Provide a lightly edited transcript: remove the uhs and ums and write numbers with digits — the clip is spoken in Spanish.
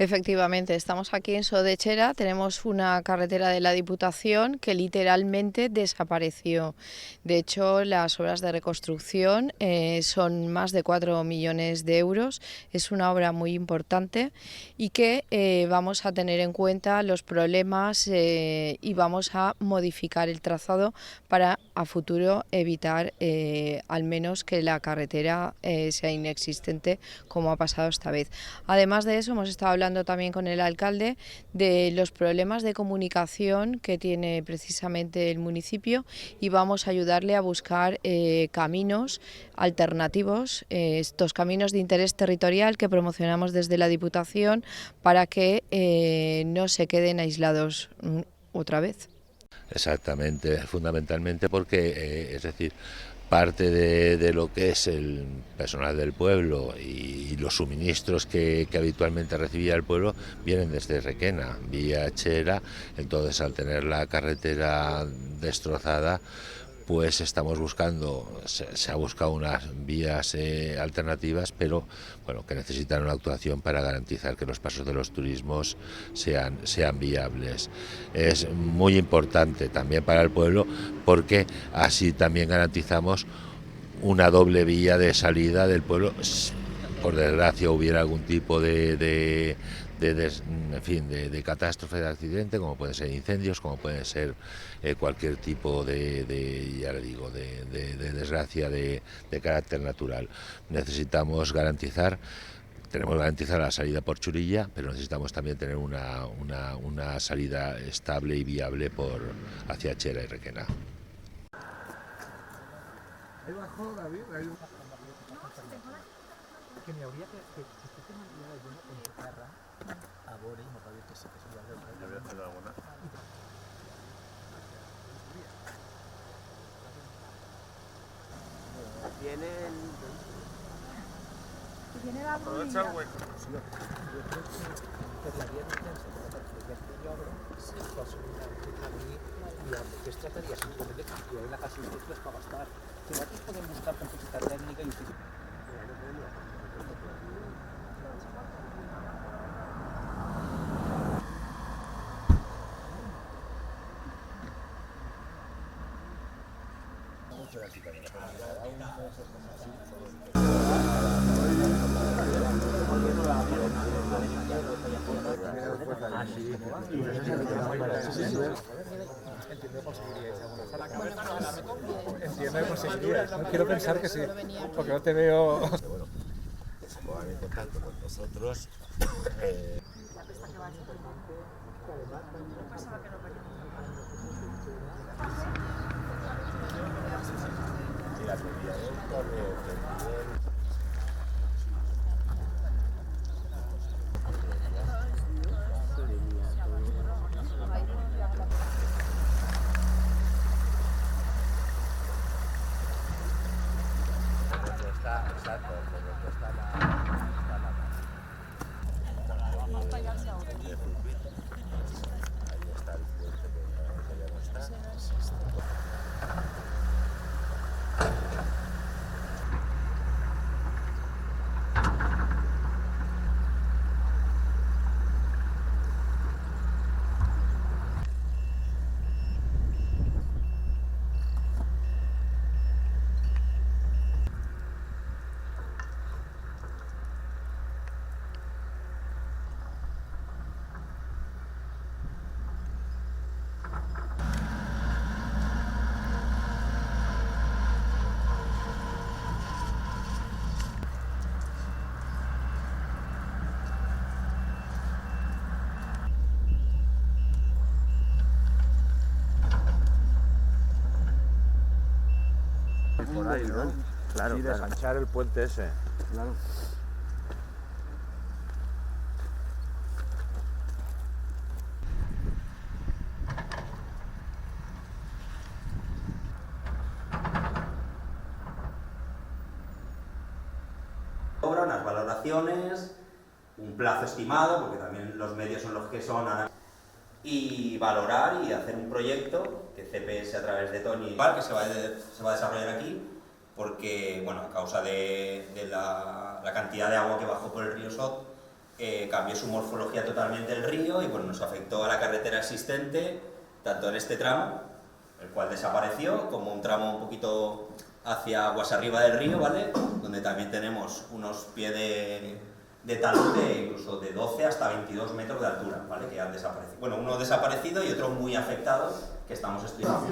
Efectivamente, estamos aquí en Sodechera, tenemos una carretera de la Diputación que literalmente desapareció. De hecho, las obras de reconstrucción son más de 4 millones de euros, es una obra muy importante y que vamos a tener en cuenta los problemas y vamos a modificar el trazado para a futuro evitar al menos que la carretera sea inexistente como ha pasado esta vez. Además de eso, hemos estado hablando también con el alcalde de los problemas de comunicación que tiene precisamente el municipio y vamos a ayudarle a buscar caminos alternativos, estos caminos de interés territorial que promocionamos desde la Diputación para que no se queden aislados otra vez. Exactamente, fundamentalmente porque, es decir, parte de lo que es el personal del pueblo y los suministros que habitualmente recibía el pueblo vienen desde Requena, vía Chera. Entonces, al tener la carretera destrozada, pues estamos buscando, se ha buscado unas vías alternativas, pero bueno, que necesitan una actuación para garantizar que los pasos de los turismos sean viables. Es muy importante también para el pueblo porque así también garantizamos una doble vía de salida del pueblo. Por desgracia hubiera algún tipo de catástrofe, de accidente, como pueden ser incendios, como puede ser cualquier tipo ya le digo, de desgracia de carácter natural. Tenemos garantizar la salida por Churilla, pero necesitamos también tener una salida estable y viable hacia Chera y Requena. Ahí bajó David, ahí... Que me hauria que usted te m'enviava jo una conterra a veure i m'ho va dir que sí, que sí, ja havia fet alguna. Aprovecha el hueco. Sí, jo crec que per la via d'intensa, per projecte i obra, qualsevol camí i que es trataria simplement de construir la casa i després per gastar. Si nosaltres podem buscar complicitat tècnica i entiendo que conseguirías. No quiero pensar que sí, porque no te veo. Bueno, que se pongan en contacto con nosotros. Mira, te enviaré un correo. Exacto, ahí está el puente que ya no está. Por ahí, ¿no? Claro, sí, de ensanchar el puente ese. Claro. Unas valoraciones, un plazo estimado, porque también los medios son los que son, y valorar y hacer un proyecto que CPS a través de Tony que se va a desarrollar aquí, porque bueno, a causa de la cantidad de agua que bajó por el río Sot, cambió su morfología totalmente el río y bueno, nos afectó a la carretera existente, tanto en este tramo, el cual desapareció, como un tramo un poquito hacia aguas arriba del río, ¿vale? Donde también tenemos unos pies de talud de incluso de 12 hasta 22 metros de altura, ¿vale? Que han desaparecido. Bueno, uno desaparecido y otro muy afectado que estamos estudiando.